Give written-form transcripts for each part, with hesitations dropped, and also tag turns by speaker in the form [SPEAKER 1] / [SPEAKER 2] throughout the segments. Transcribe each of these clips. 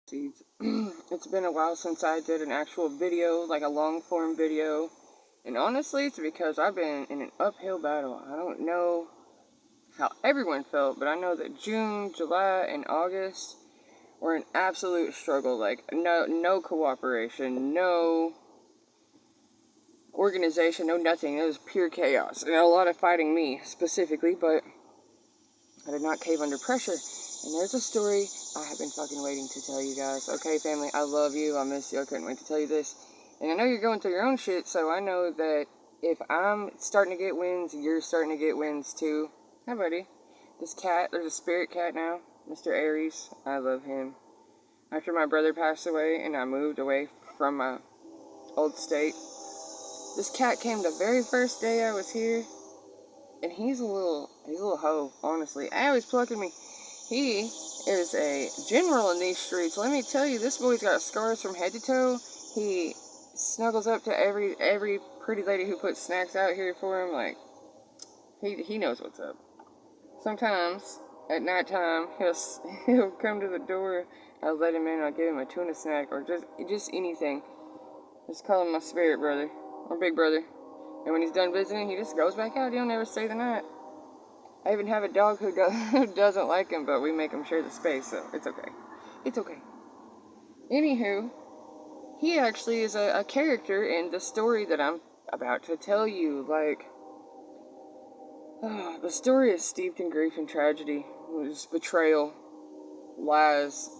[SPEAKER 1] Seeds. It's been a while since I did an actual video, like a long form video. And honestly, it's because I've been in an uphill battle. I don't know how everyone felt, but I know that June, July, and August were an absolute struggle. Like, no cooperation, no organization, no nothing. It was pure chaos. And a lot of fighting me, specifically, but I did not cave under pressure. And there's a story I have been fucking waiting to tell you guys. Okay, family, I love you. I miss you. I couldn't wait to tell you this. And I know you're going through your own shit, so I know that if I'm starting to get wins, you're starting to get wins too. Hi, buddy. This cat, there's a spirit cat now, Mr. Aries. I love him. After my brother passed away and I moved away from my old state, this cat came the very first day I was here. And he's a little hoe, honestly. I always plucking me. He is a general in these streets. Let me tell you, this boy's got scars from head to toe. He snuggles up to every pretty lady who puts snacks out here for him. Like, he knows what's up. Sometimes, at nighttime, he'll come to the door. I'll let him in. I'll give him a tuna snack or just anything. Just call him my spirit brother or big brother. And when he's done visiting, he just goes back out. He'll never stay the night. I even have a dog who doesn't like him, but we make him share the space, so it's okay. It's okay. Anywho, he actually is a character in the story that I'm about to tell you. Like, the story is steeped in grief and tragedy. It was betrayal, lies,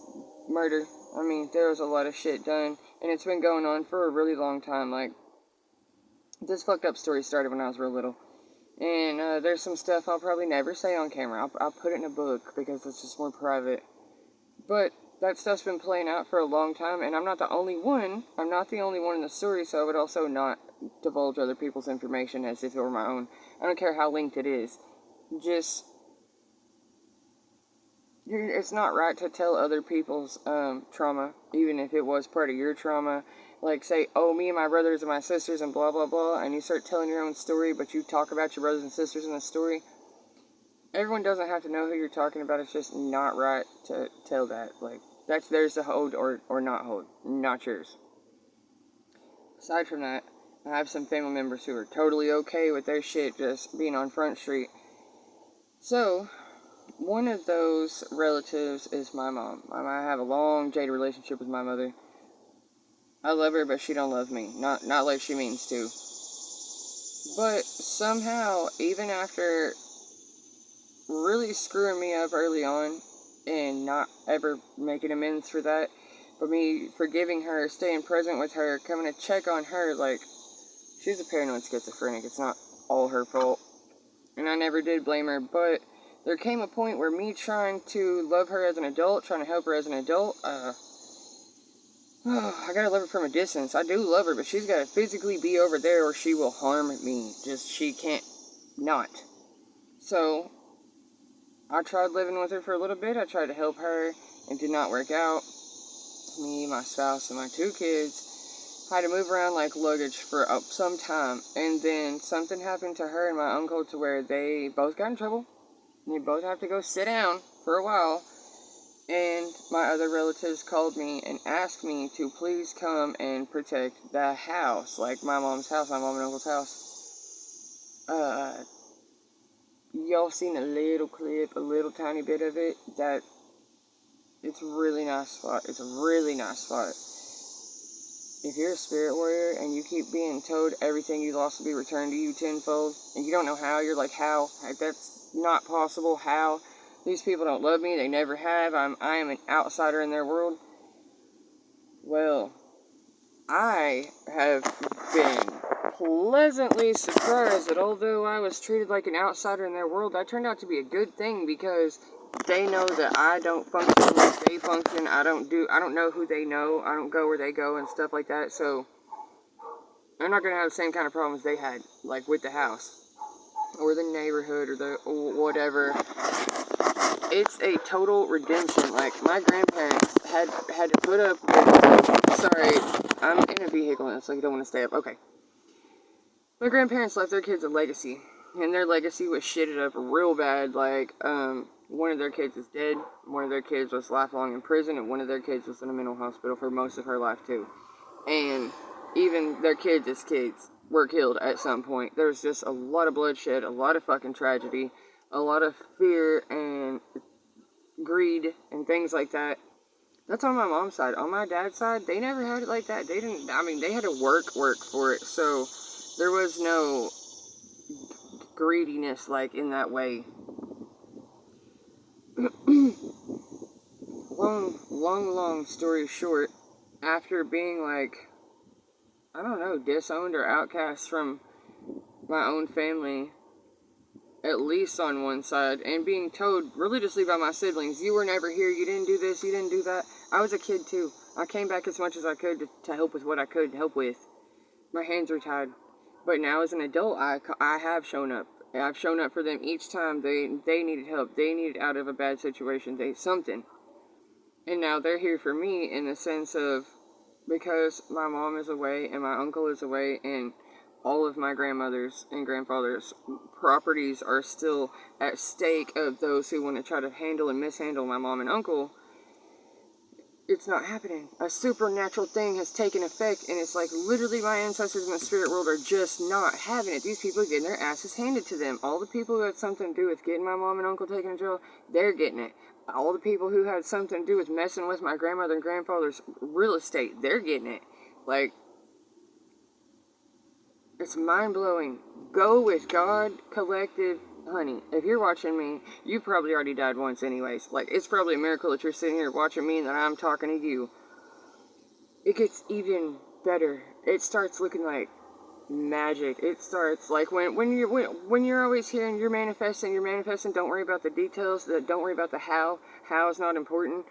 [SPEAKER 1] murder. I mean, there was a lot of shit done, and it's been going on for a really long time. Like, this fucked up story started when I was real little. And there's some stuff I'll probably never say on camera. I'll put it in a book because it's just more private. But that stuff's been playing out for a long time, and I'm not the only one. I'm not the only one in the story, so I would also not divulge other people's information as if it were my own. I don't care how linked it is. Just, it's not right to tell other people's trauma, even if it was part of your trauma. Like, say, oh, me and my brothers and my sisters and blah, blah, blah, and you start telling your own story, but you talk about your brothers and sisters in the story. Everyone doesn't have to know who you're talking about. It's just not right to tell that. Like, that's theirs to hold or not hold, not yours. Aside from that, I have some family members who are totally okay with their shit just being on Front Street. So, one of those relatives is my mom. I have a long, jaded relationship with my mother. I love her, but she don't love me. Not like she means to. But somehow, even after really screwing me up early on and not ever making amends for that, but me forgiving her, staying present with her, coming to check on her, like, she's a paranoid schizophrenic. It's not all her fault. And I never did blame her, but there came a point where me trying to love her as an adult, trying to help her as an adult, I gotta love her from a distance. I do love her, but she's gotta physically be over there or she will harm me. Just, she can't not. So, I tried living with her for a little bit. I tried to help her. It did not work out. Me, my spouse, and my 2 kids had to move around like luggage for some time. And then something happened to her and my uncle to where they both got in trouble. They both have to go sit down for a while. And my other relatives called me and asked me to please come and protect the house. Like my mom's house, my mom and uncle's house. Y'all seen a little clip, a little tiny bit of it. That it's a really nice spot. It's a really nice spot. If you're a spirit warrior and you keep being told everything you lost will be returned to you tenfold, and you don't know how, you're like, how? That's not possible. How? These people don't love me. They never have. I am an outsider in their world. Well, I have been pleasantly surprised that although I was treated like an outsider in their world, that turned out to be a good thing because they know that I don't function like they function. I don't know who they know. I don't go where they go and stuff like that. So I'm not going to have the same kind of problems they had, like with the house or the neighborhood or the whatever. It's a total redemption. Like, my grandparents had to put up with, sorry, I'm in a vehicle and it's like I don't want to stay up. Okay. My grandparents left their kids a legacy, and their legacy was shitted up real bad. Like, One of their kids is dead, one of their kids was lifelong in prison, and one of their kids was in a mental hospital for most of her life too. And even their kids' kids were killed at some point. There's just a lot of bloodshed, a lot of fucking tragedy, a lot of fear and greed and things like that. That's on my mom's side. On my dad's side, they never had it like that. They didn't, I mean, they had to work for it. So there was no greediness like in that way. long story short, after being like, I don't know, disowned or outcast from my own family, at least on one side, and being told religiously by my siblings, you were never here, you didn't do this, you didn't do that. I was a kid too. I came back as much as I could to help with what I could help with. My hands were tied. But now as an adult, I have shown up. I've shown up for them each time they needed help. They needed out of a bad situation, something. And now they're here for me in the sense of, because my mom is away and my uncle is away and all of my grandmother's and grandfather's properties are still at stake of those who want to try to handle and mishandle my mom and uncle, it's not happening. A supernatural thing has taken effect, and it's like literally my ancestors in the spirit world are just not having it. These people are getting their asses handed to them. All the people who had something to do with getting my mom and uncle taken to jail, they're getting it. All the people who had something to do with messing with my grandmother and grandfather's real estate, they're getting it. Like, it's mind-blowing. Go with God, collective, honey. If you're watching me, you probably already died once anyways. Like, it's probably a miracle that you're sitting here watching me and that I'm talking to you. It gets even better. It starts looking like magic. It starts like when you're always here and you're manifesting, don't worry about the details, don't worry about the how. How is not important.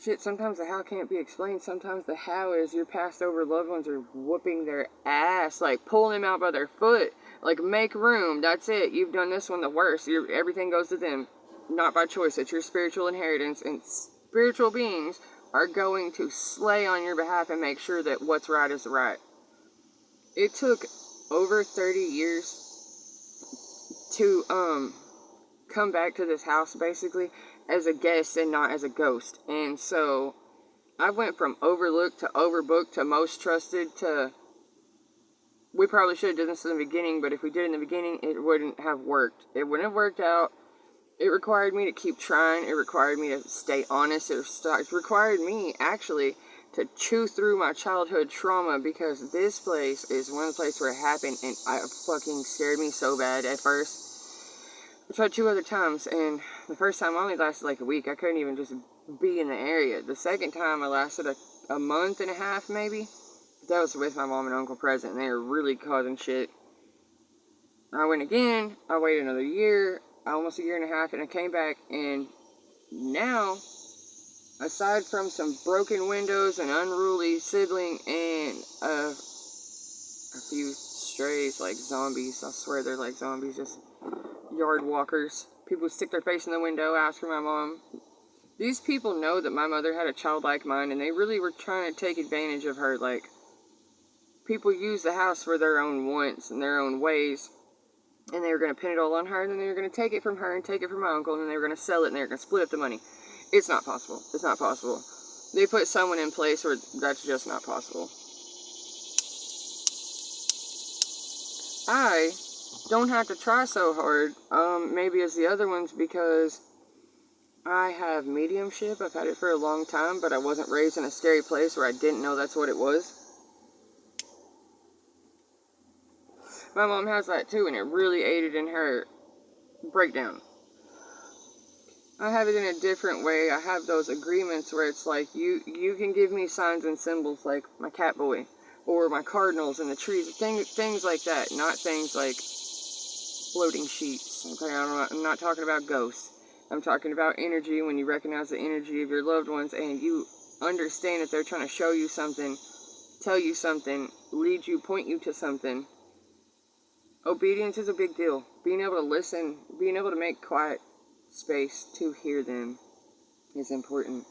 [SPEAKER 1] Shit, sometimes the how can't be explained. Sometimes the how is your passed over loved ones are whooping their ass, like pulling them out by their foot. Like, make room, that's it. You've done this one the worst. Everything goes to them. Not by choice. It's your spiritual inheritance, and spiritual beings are going to slay on your behalf and make sure that what's right is right. It took over 30 years to come back to this house, basically, as a guest and not as a ghost. And so I went from overlooked to overbooked to most trusted to, we probably should have done this in the beginning, but if we did it in the beginning, it wouldn't have worked. It wouldn't have worked out. It required me to keep trying. It required me to stay honest. It required me, actually, to chew through my childhood trauma, because this place is one of the places where it happened, and it fucking scared me so bad at first. I tried 2 other times, and the first time only lasted like a week. I couldn't even just be in the area. The second time I lasted a month and a half, maybe. That was with my mom and uncle present, and they were really causing shit. I went again. I waited another year, almost a year and a half, and I came back, and now, aside from some broken windows, an unruly sibling, and a few strays, like zombies, I swear they're like zombies, just yard walkers. People stick their face in the window, ask for my mom. These people know that my mother had a childlike mind, and they really were trying to take advantage of her. Like, people use the house for their own wants and their own ways, and they were going to pin it all on her, and then they were going to take it from her and take it from my uncle, and then they were going to sell it, and they were going to split up the money. It's not possible. It's not possible. They put someone in place where that's just not possible. I don't have to try so hard, maybe as the other ones, because I have mediumship. I've had it for a long time, but I wasn't raised in a scary place where I didn't know that's what it was. My mom has that too, and it really aided in her breakdown. I have it in a different way. I have those agreements where it's like, you can give me signs and symbols like my cat boy, or my cardinals in the trees, things like that, not things like floating sheets. Okay, I'm not talking about ghosts. I'm talking about energy, when you recognize the energy of your loved ones and you understand that they're trying to show you something, tell you something, lead you, point you to something. Obedience is a big deal. Being able to listen, being able to make quiet space to hear them is important.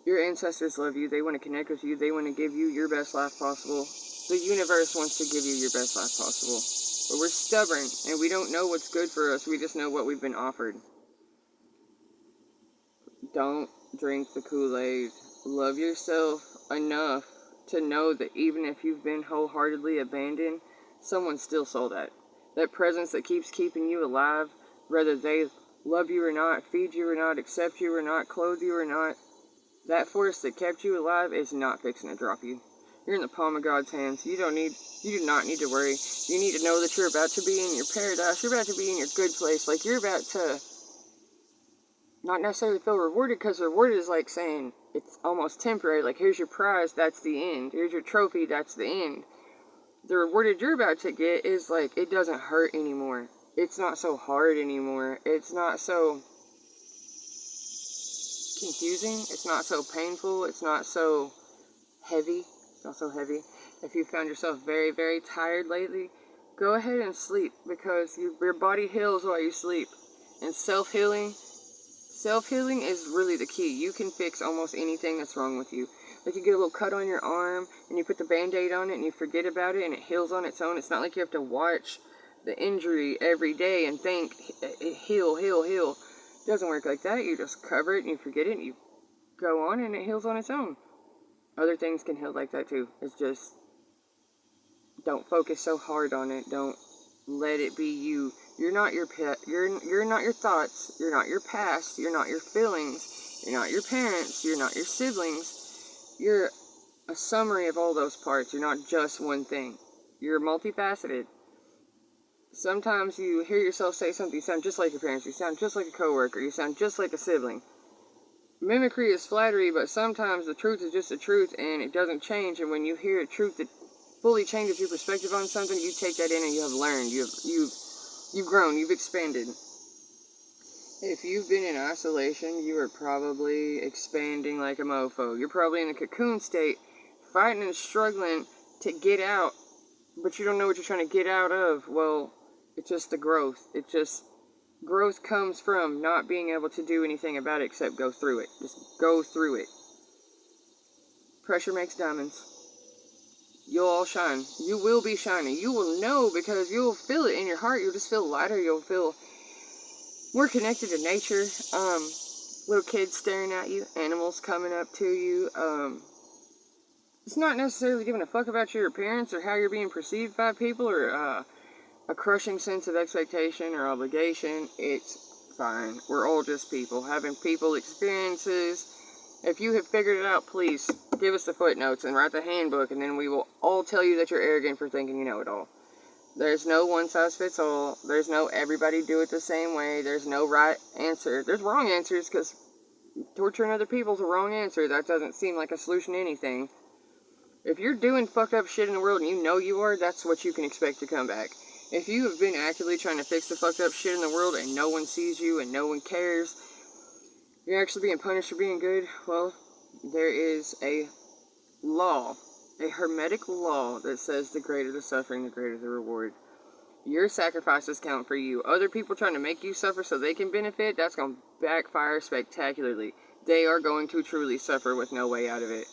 [SPEAKER 1] Your ancestors love you. They want to connect with you. They want to give you your best life possible. The universe wants to give you your best life possible. But we're stubborn, and we don't know what's good for us. We just know what we've been offered. Don't drink the Kool-Aid. Love yourself enough to know that even if you've been wholeheartedly abandoned, someone still saw that. That presence that keeps keeping you alive, whether they love you or not, feed you or not, accept you or not, clothe you or not, that force that kept you alive is not fixing to drop you. You're in the palm of God's hands. You do not need to worry. You need to know that you're about to be in your paradise. You're about to be in your good place. Like, you're about to not necessarily feel rewarded, because rewarded is like saying it's almost temporary. Like, here's your prize, that's the end. Here's your trophy, that's the end. The rewarded you're about to get is like, it doesn't hurt anymore. It's not so hard anymore. It's not so confusing. It's not so painful. It's not so heavy. It's not so heavy. If you found yourself very, very tired lately, go ahead and sleep, because your body heals while you sleep. And self-healing is really the key. You can fix almost anything that's wrong with you. Like, you get a little cut on your arm, and you put the Band-Aid on it, and you forget about it, and it heals on its own. It's not like you have to watch the injury every day and think, heal, heal, heal. It doesn't work like that. You just cover it, and you forget it, and you go on, and it heals on its own. Other things can heal like that too. It's just, don't focus so hard on it. Don't let it be you. You're not your pet. You're not your thoughts. You're not your past. You're not your feelings. You're not your parents. You're not your siblings. You're a summary of all those parts. You're not just one thing. You're multifaceted. Sometimes you hear yourself say something, you sound just like your parents. You sound just like a coworker. You sound just like a sibling. Mimicry is flattery, but sometimes the truth is just the truth, and it doesn't change. And when you hear a truth that fully changes your perspective on something, you take that in and you have learned. You've grown. You've expanded. If you've been in isolation, you are probably expanding like a mofo. You're probably in a cocoon state, fighting and struggling to get out, but you don't know what you're trying to get out of. Well, it's just the growth. Growth comes from not being able to do anything about it except go through it. Just go through it. Pressure makes diamonds. You'll all shine. You will be shining. You will know, because you'll feel it in your heart. You'll just feel lighter. You'll feel more connected to nature. Little kids staring at you. Animals coming up to you. It's not necessarily giving a fuck about your appearance or how you're being perceived by people, or a crushing sense of expectation or obligation. It's fine. We're all just people, having people experiences. If you have figured it out, please give us the footnotes and write the handbook, and then we will all tell you that you're arrogant for thinking you know it all. There's no one size fits all. There's no everybody do it the same way. There's no right answer. There's wrong answers, because torturing other people is a wrong answer. That doesn't seem like a solution to anything. If you're doing fucked up shit in the world and you know you are, that's what you can expect to come back. If you have been actively trying to fix the fucked up shit in the world and no one sees you and no one cares, you're actually being punished for being good, well, there is a law, a hermetic law that says the greater the suffering, the greater the reward. Your sacrifices count for you. Other people trying to make you suffer so they can benefit, that's going to backfire spectacularly. They are going to truly suffer with no way out of it.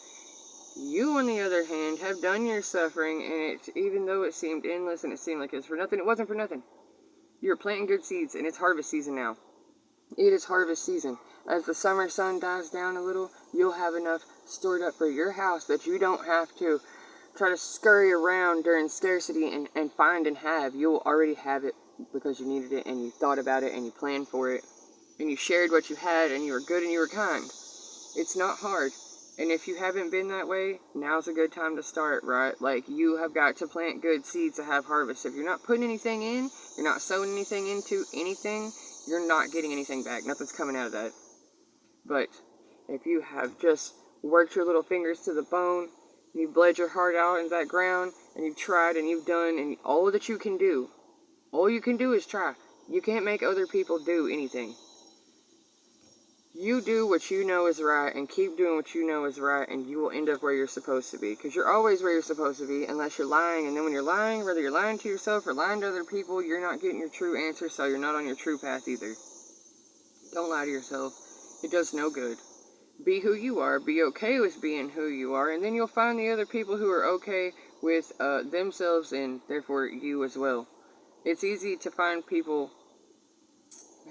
[SPEAKER 1] You, on the other hand, have done your suffering, and even though it seemed endless and it seemed like it was for nothing, it wasn't for nothing. You're planting good seeds, and it's harvest season now. It is harvest season. As the summer sun dies down a little, you'll have enough stored up for your house that you don't have to try to scurry around during scarcity and find and have. You'll already have it because you needed it, and you thought about it, and you planned for it, and you shared what you had, and you were good and you were kind. It's not hard. And if you haven't been that way, now's a good time to start, right? Like, you have got to plant good seeds to have harvest. If you're not putting anything in, you're not sowing anything into anything, you're not getting anything back. Nothing's coming out of that. But if you have just worked your little fingers to the bone, and you've bled your heart out in that ground, and you've tried and you've done, and all that you can do is try. You can't make other people do anything. You do what you know is right, and keep doing what you know is right, and you will end up where you're supposed to be. Because you're always where you're supposed to be, unless you're lying. And then when you're lying, whether you're lying to yourself or lying to other people, you're not getting your true answer, so you're not on your true path either. Don't lie to yourself. It does no good. Be who you are. Be okay with being who you are, and then you'll find the other people who are okay with themselves, and therefore you as well. It's easy to find people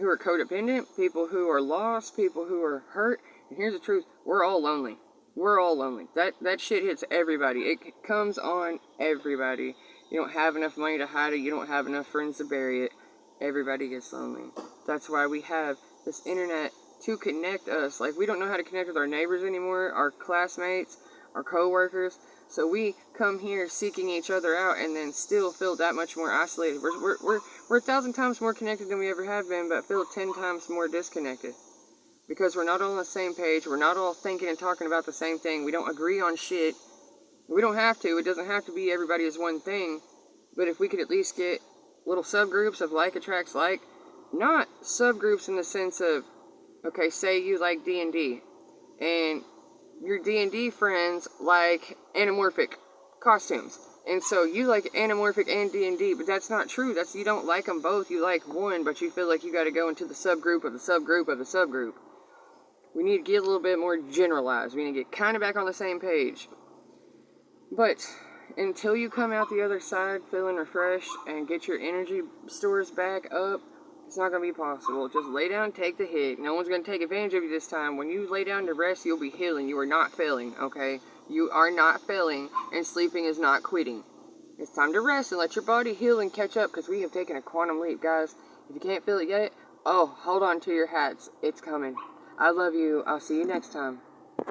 [SPEAKER 1] who are codependent, people who are lost, people who are hurt. And here's the truth, we're all lonely. We're all lonely. That shit hits everybody. It comes on everybody. You don't have enough money to hide it. You don't have enough friends to bury it. Everybody gets lonely. That's why we have this internet to connect us. Like, we don't know how to connect with our neighbors anymore, our classmates, our co-workers. So we come here seeking each other out and then still feel that much more isolated. We're 1,000 times more connected than we ever have been, but feel 10 times more disconnected. Because we're not all on the same page. We're not all thinking and talking about the same thing. We don't agree on shit. We don't have to. It doesn't have to be everybody is one thing. But if we could at least get little subgroups of like attracts like, not subgroups in the sense of, okay, say you like D&D, and your D&D friends like anamorphic costumes. And so you like anamorphic and D&D, but that's not true. That's, you don't like them both. You like one, but you feel like you got to go into the subgroup of the subgroup of the subgroup. We need to get a little bit more generalized. We need to get kind of back on the same page. But until you come out the other side feeling refreshed and get your energy stores back up, it's not going to be possible. Just lay down, take the hit. No one's going to take advantage of you this time. When you lay down to rest, you'll be healing. You are not failing, okay? You are not failing, and sleeping is not quitting. It's time to rest and let your body heal and catch up, because we have taken a quantum leap, guys. If you can't feel it yet, oh, hold on to your hats. It's coming. I love you. I'll see you next time.